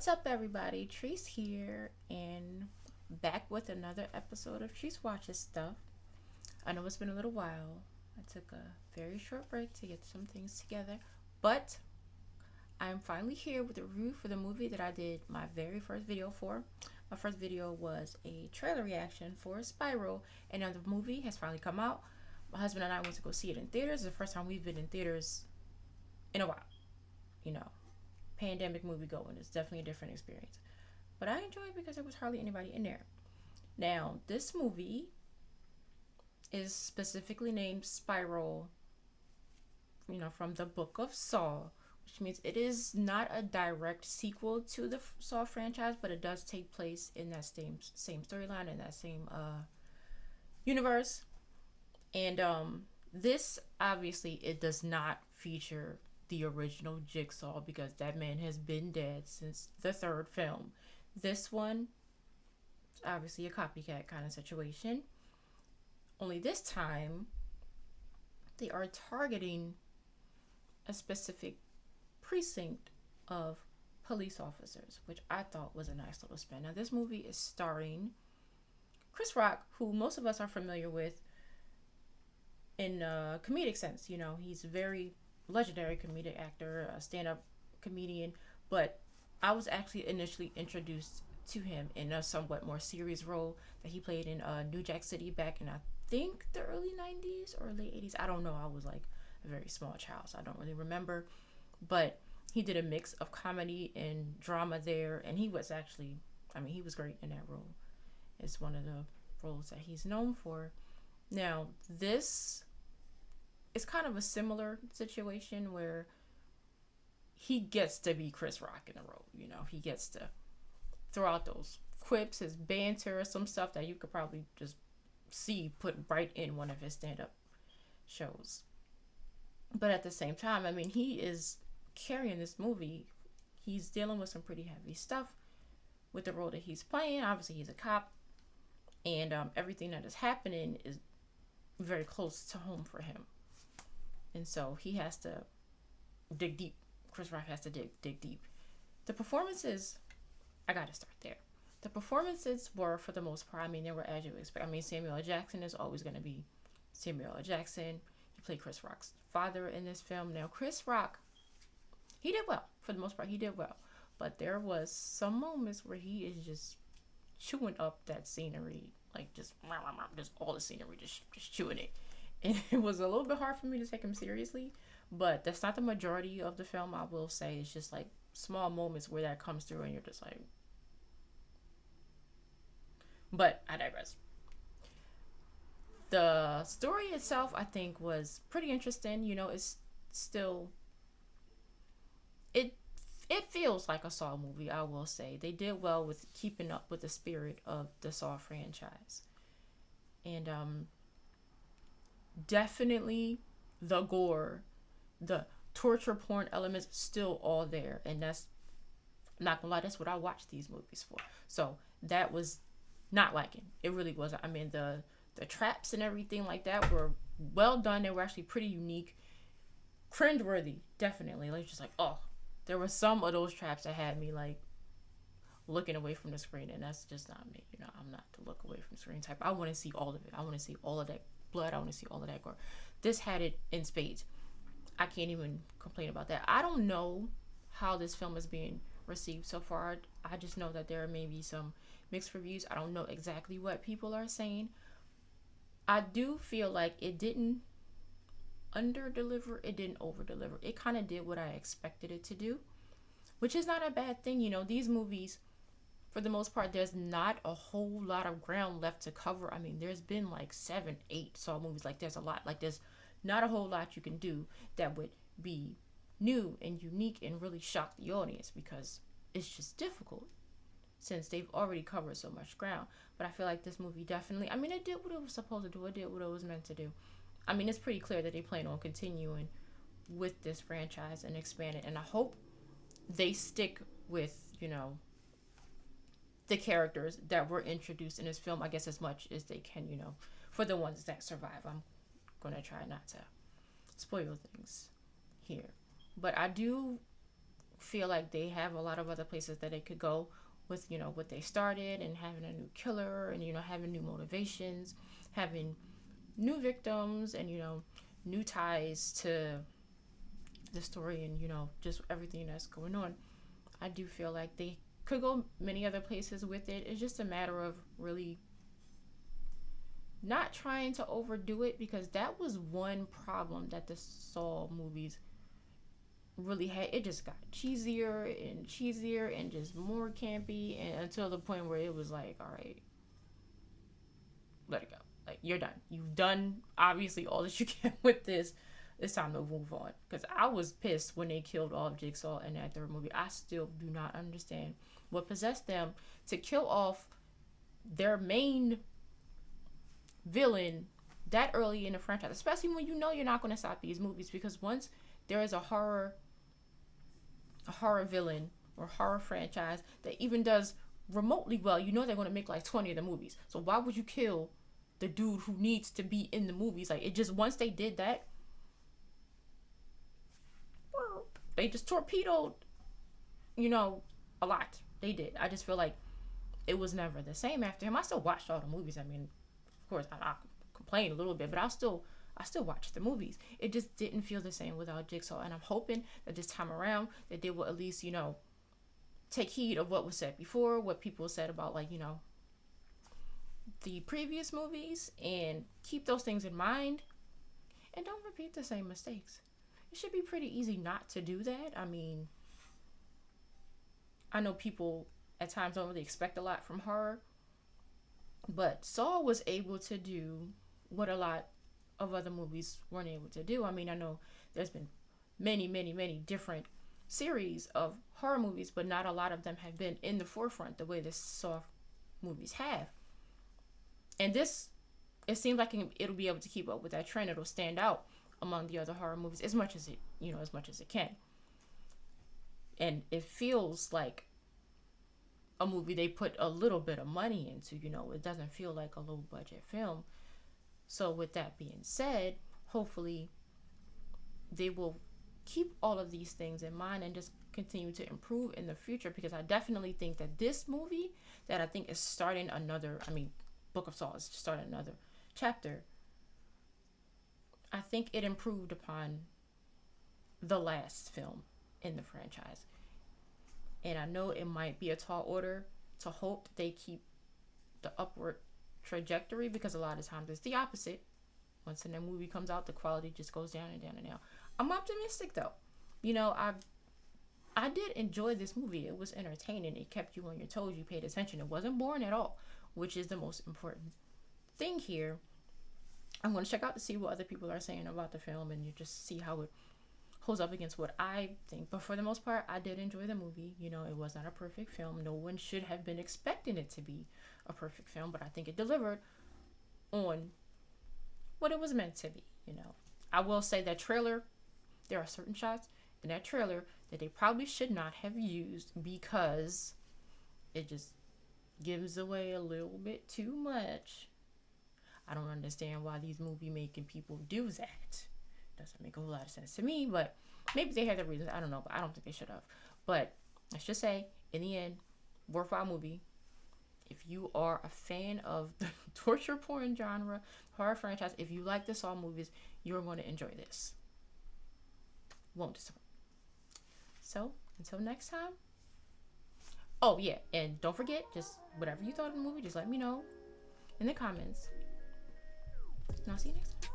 up, everybody? Trice here, and back with another episode of Trice Watches Stuff. I know it's been a little while. I took a very short break to get some things together, but I'm finally here with a review for the movie that I did my very first video for. My first video was a trailer reaction for Spiral, and now the movie has finally come out. My husband and I went to go see it in theaters. It's the first time we've been in theaters in a while. You know, pandemic movie going is definitely a different experience. But I enjoyed it because there was hardly anybody in there. Now, this movie is specifically named Spiral, from the Book of Saw, which means it is not a direct sequel to the Saw franchise, but it does take place in that same storyline, in that same universe. And this, obviously, it does not feature the original Jigsaw because that man has been dead since the third film. This one, obviously a copycat kind of situation. Only this time, they are targeting a specific precinct of police officers, which I thought was a nice little spin. Now, this movie is starring Chris Rock, who most of us are familiar with in a comedic sense. He's a very legendary comedic actor, a stand-up comedian, but I was actually initially introduced to him in a somewhat more serious role that he played in New Jack City back in, I think, the early 90s or late 80s. I don't know. I was like a very small child, so I don't really remember. But he did a mix of comedy and drama there, and he was actually, he was great in that role. It's one of the roles that he's known for. Now, this is kind of a similar situation where he gets to be Chris Rock in the role. He gets to throw out those quips, his banter, some stuff that you could probably just see put right in one of his stand-up shows. But at the same time, he is carrying this movie. He's dealing with some pretty heavy stuff with the role that he's playing. Obviously, he's a cop, and everything that is happening is very close to home for him. And so he has to dig deep. Chris Rock has to dig deep. The performances, I gotta start there. The performances were, for the most part, they were as you expect. Samuel L. Jackson is always going to be Samuel L. Jackson. He played Chris Rock's father in this film. Now, Chris Rock, he did well. For the most part, he did well. But there was some moments where he is just chewing up that scenery. Like, just all the scenery, just chewing it. And it was a little bit hard for me to take him seriously. But that's not the majority of the film, I will say. It's just like small moments where that comes through and you're just like... But I digress. The story itself, I think, was pretty interesting. It's still... It feels like a Saw movie, I will say. They did well with keeping up with the spirit of the Saw franchise. And definitely the gore, the torture porn elements still all there. And that's, I'm not gonna lie, that's what I watch these movies for. So that was not lacking. It really wasn't. The traps and everything like that were well done. They were actually pretty unique. Cringeworthy, definitely. Like, just like, oh, there were some of those traps that had me like looking away from the screen, and that's just not me. I'm not the look away from the screen type. I want to see all of it. I want to see all of that blood. I want to see all of that gore. This had it in spades. I can't even complain about that. I don't know how this film is being received so far. I just know that there may be some mixed reviews. I don't know exactly what people are saying. I do feel like it didn't under-deliver. It didn't over-deliver. It kind of did what I expected it to do, which is not a bad thing. These movies, for the most part, there's not a whole lot of ground left to cover. There's been like 7, 8 Saw movies. Like, there's a lot. Like, there's not a whole lot you can do that would be new and unique and really shock the audience, because it's just difficult since they've already covered so much ground. But I feel like this movie definitely, it did what it was supposed to do. It did what it was meant to do. It's pretty clear that they plan on continuing with this franchise and expand it. And I hope they stick with, the characters that were introduced in this film, I guess, as much as they can, for the ones that survive. I'm going to try not to spoil things here. But I do feel like they have a lot of other places that they could go with, what they started, and having a new killer, and having new motivations, having new victims, and new ties to the story, and just everything that's going on. I do feel like they could go many other places with it. It's just a matter of really not trying to overdo it, because that was one problem that the Saw movies really had. It just got cheesier and cheesier and just more campy, and until the point where it was like, all right, let it go. Like, you're done. You've done obviously all that you can with this. It's time to move on. Because I was pissed when they killed off Jigsaw in that third movie. I still do not understand what possessed them to kill off their main villain that early in the franchise, especially when you're not going to stop these movies. Because once there is a horror villain or horror franchise that even does remotely well, they're going to make like 20 of the movies. So why would you kill the dude who needs to be in the movies? Like, it just, once they did that, they just torpedoed, a lot. They did. I just feel like it was never the same after him. I still watched all the movies. I mean, of course, I complained a little bit, but I still watched the movies. It just didn't feel the same without Jigsaw, and I'm hoping that this time around that they will at least, take heed of what was said before, what people said about, like, the previous movies, and keep those things in mind, and don't repeat the same mistakes. It should be pretty easy not to do that. I mean, I know people at times don't really expect a lot from horror, but Saw was able to do what a lot of other movies weren't able to do. I mean, I know there's been many, many, many different series of horror movies, but not a lot of them have been in the forefront the way the Saw movies have. And this, it seems like it'll be able to keep up with that trend. It'll stand out among the other horror movies as much as it can. And it feels like a movie they put a little bit of money into. It doesn't feel like a low budget film. So with that being said, hopefully they will keep all of these things in mind and just continue to improve in the future, because I definitely think that this movie, that I think is starting another, Book of Saw is starting another chapter, I think it improved upon the last film in the franchise. And I know it might be a tall order to hope that they keep the upward trajectory, because a lot of times it's the opposite. Once a new movie comes out, the quality just goes down and down and down. I'm optimistic though. I did enjoy this movie. It was entertaining. It kept you on your toes. You paid attention. It wasn't boring at all, which is the most important thing here. I'm going to check out to see what other people are saying about the film, and you just see how it holds up against what I think. But for the most part, I did enjoy the movie. It was not a perfect film. No one should have been expecting it to be a perfect film, but I think it delivered on what it was meant to be. I will say that trailer, there are certain shots in that trailer that they probably should not have used, because it just gives away a little bit too much. I don't understand why these movie making people do that. Doesn't make a whole lot of sense to me, but maybe they had their reasons. I don't know, but I don't think they should have. But let's just say, in the end, worthwhile movie. If you are a fan of the torture porn genre, horror franchise, if you like the Saw movies, you're going to enjoy this. Won't disappoint. So, until next time. Oh, yeah, and don't forget, just whatever you thought of the movie, just let me know in the comments. And I'll see you next time.